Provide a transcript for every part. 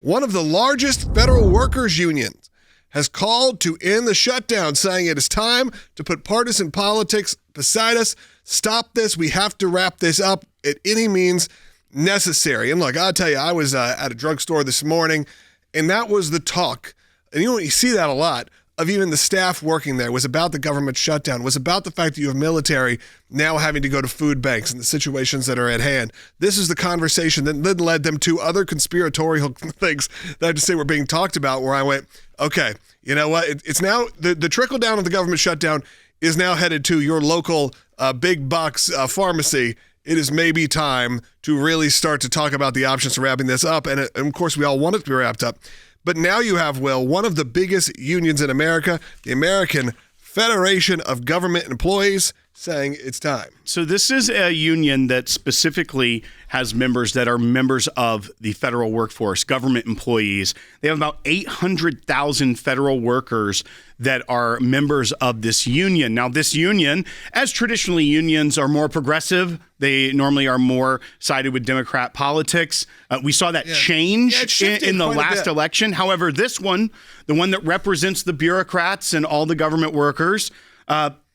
One of the largest federal workers' unions has called to end the shutdown, saying it is time to put partisan politics beside us. Stop this. We have to wrap this up at any means necessary. And look, I'll tell you, I was at a drugstore this morning, and that was the talk. And you see that a lot of even the staff working there was about the government shutdown, was about the fact that you have military now having to go to food banks and the situations that are at hand. This is the conversation that then led them to other conspiratorial things that I have to say were being talked about, where I went, okay, you know what? It's now the trickle down of the government shutdown is now headed to your local big box pharmacy. It is maybe time to really start to talk about the options for wrapping this up. And of course, we all want it to be wrapped up. But now you have, Will, one of the biggest unions in America, the American Federation of Government Employees, saying it's time. So this is a union that specifically has members that are members of the federal workforce, government employees. They have about 800,000 federal workers that are members of this union. Now, this union, as traditionally unions are more progressive, they normally are more sided with Democrat politics. We saw that change in the last election. However, this one, the one that represents the bureaucrats and all the government workers,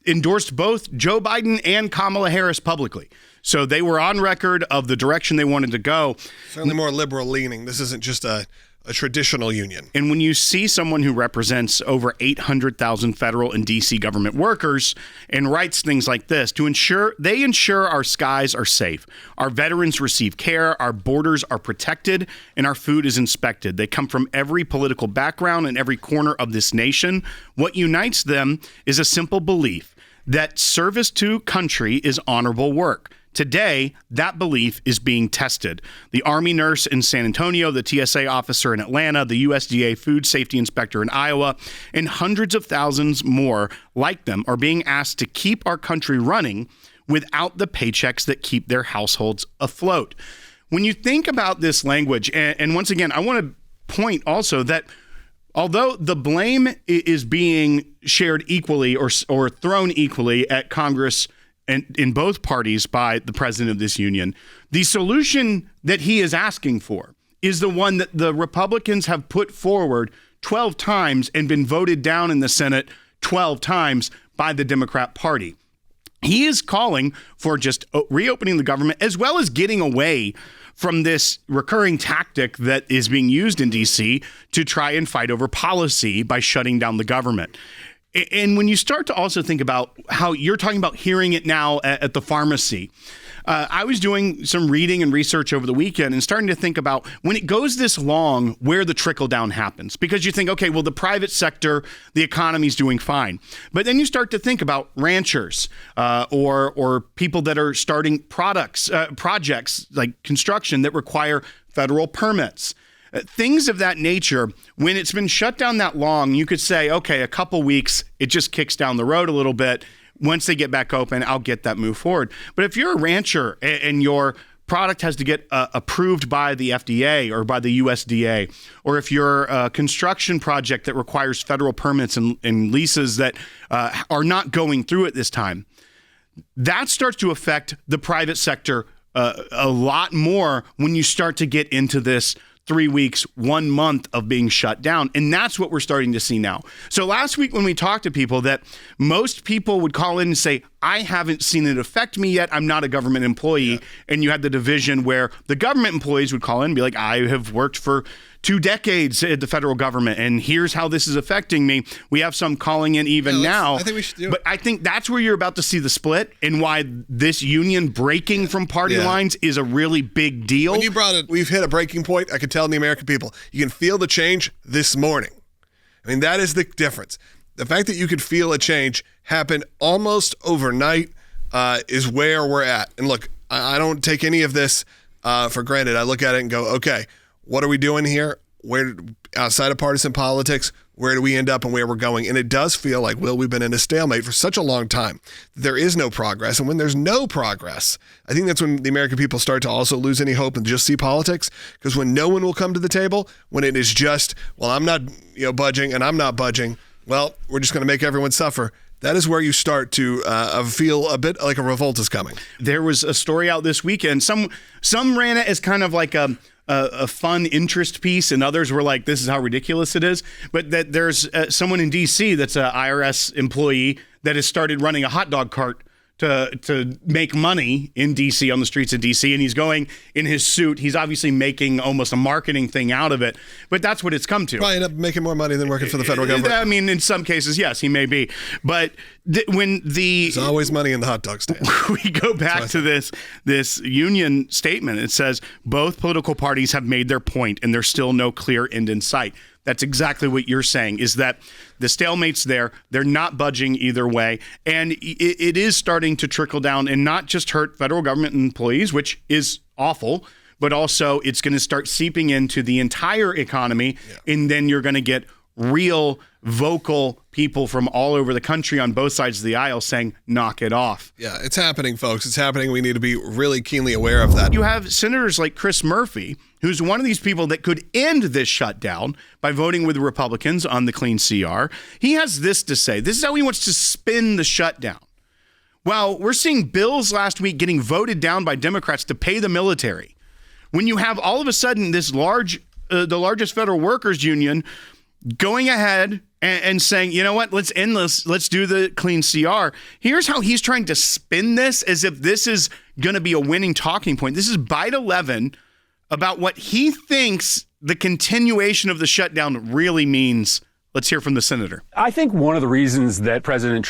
endorsed both Joe Biden and Kamala Harris publicly. So they were on record of the direction they wanted to go. Certainly more liberal leaning. This isn't just a traditional union. And when you see someone who represents over 800,000 federal and D.C. government workers and writes things like this to ensure our skies are safe, our veterans receive care, our borders are protected, and our food is inspected. They come from every political background and every corner of this nation. What unites them is a simple belief that service to country is honorable work. Today, that belief is being tested. The Army nurse in San Antonio, the TSA officer in Atlanta, the USDA food safety inspector in Iowa, and hundreds of thousands more like them are being asked to keep our country running without the paychecks that keep their households afloat. When you think about this language, and once again, I want to point also that although the blame is being shared equally or thrown equally at Congress and in both parties by the president of this union, the solution that he is asking for is the one that the Republicans have put forward 12 times and been voted down in the Senate 12 times by the Democrat Party. He is calling for just reopening the government, as well as getting away from this recurring tactic that is being used in D.C. to try and fight over policy by shutting down the government. And when you start to also think about how you're talking about hearing it now at the pharmacy, I was doing some reading and research over the weekend and starting to think about when it goes this long, where the trickle down happens. Because you think, okay, well, the private sector, the economy's doing fine. But then you start to think about ranchers or people that are starting projects like construction that require federal permits. Things of that nature. When it's been shut down that long, you could say, okay, a couple weeks, it just kicks down the road a little bit. Once they get back open, I'll get that move forward. But if you're a rancher and your product has to get approved by the FDA or by the USDA, or if you're a construction project that requires federal permits and leases that are not going through at this time, that starts to affect the private sector a lot more when you start to get into this 3 weeks, 1 month of being shut down. And that's what we're starting to see now. So last week when we talked to people, that most people would call in and say, I haven't seen it affect me yet. I'm not a government employee. Yeah. And you had the division where the government employees would call in and be like, I have worked for 2 decades at the federal government, and here's how this is affecting me. We have some calling in even now. I think we should do it. But I think that's where you're about to see the split and why this union breaking from party lines is a really big deal. When you brought it, we've hit a breaking point. I can tell in the American people, you can feel the change this morning. I mean, that is the difference. The fact that you could feel a change happen almost overnight is where we're at. And look, I don't take any of this for granted. I look at it and go, okay, what are we doing here? Where, outside of partisan politics, where do we end up and where we're going? And it does feel like, Will, we've been in a stalemate for such a long time. There is no progress. And when there's no progress, I think that's when the American people start to also lose any hope and just see politics. Because when no one will come to the table, when it is just, well, I'm not budging and I'm not budging, well, we're just going to make everyone suffer. That is where you start to feel a bit like a revolt is coming. There was a story out this weekend. Some ran it as kind of like a a fun interest piece, and others were like, this is how ridiculous it is. But that there's someone in D.C. that's an IRS employee that has started running a hot dog cart to make money in D.C. on the streets of D.C. And he's going in his suit. He's obviously making almost a marketing thing out of it. But that's what it's come to. Probably end up making more money than working for the federal government. I mean, in some cases, yes, he may be. But there's always money in the hot dog stand. We go back to this union statement. It says both political parties have made their point, and there's still no clear end in sight. That's exactly what you're saying, is that the stalemate's there. They're not budging either way. And it is starting to trickle down and not just hurt federal government employees, which is awful, but also it's going to start seeping into the entire economy. Yeah. And then you're going to get real vocal people from all over the country on both sides of the aisle saying, knock it off. Yeah, it's happening, folks. It's happening. We need to be really keenly aware of that. You have senators like Chris Murphy, who's one of these people that could end this shutdown by voting with the Republicans on the clean CR. He has this to say. This is how he wants to spin the shutdown. Well, we're seeing bills last week getting voted down by Democrats to pay the military. When you have all of a sudden this the largest federal workers union going ahead and saying, you know what, let's end this. Let's do the clean CR. Here's how he's trying to spin this as if this is going to be a winning talking point. This is Bite 11 about what he thinks the continuation of the shutdown really means. Let's hear from the senator. I think one of the reasons that President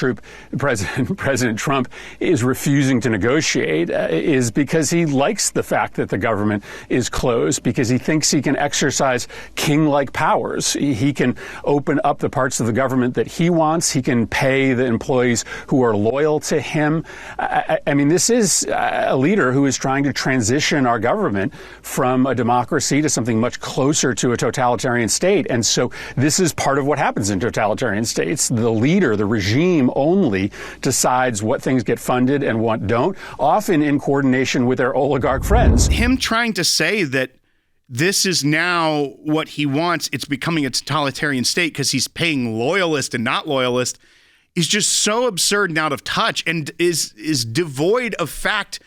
Trump is refusing to negotiate is because he likes the fact that the government is closed, because he thinks he can exercise king-like powers. He can open up the parts of the government that he wants. He can pay the employees who are loyal to him. I mean, this is a leader who is trying to transition our government from a democracy to something much closer to a totalitarian state. And so this is part of what happens in totalitarian states. The leader, the regime only decides what things get funded and what don't, often in coordination with their oligarch friends. Him trying to say that this is now what he wants, it's becoming a totalitarian state because he's paying loyalist and not loyalist, is just so absurd and out of touch and is devoid of fact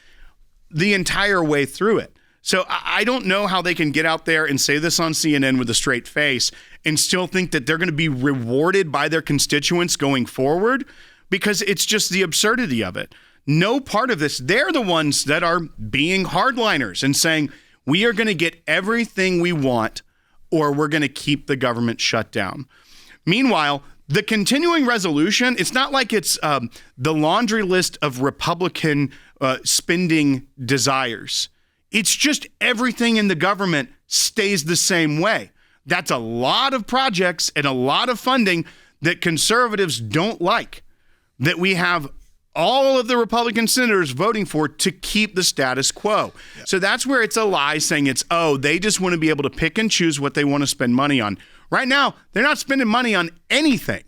the entire way through it. So I don't know how they can get out there and say this on CNN with a straight face and still think that they're going to be rewarded by their constituents going forward, because it's just the absurdity of it. No part of this. They're the ones that are being hardliners and saying, we are going to get everything we want or we're going to keep the government shut down. Meanwhile, the continuing resolution, it's not like it's the laundry list of Republican spending desires. It's just everything in the government stays the same way. That's a lot of projects and a lot of funding that conservatives don't like, that we have all of the Republican senators voting for to keep the status quo. Yeah. So that's where it's a lie saying they just want to be able to pick and choose what they want to spend money on. Right now, they're not spending money on anything.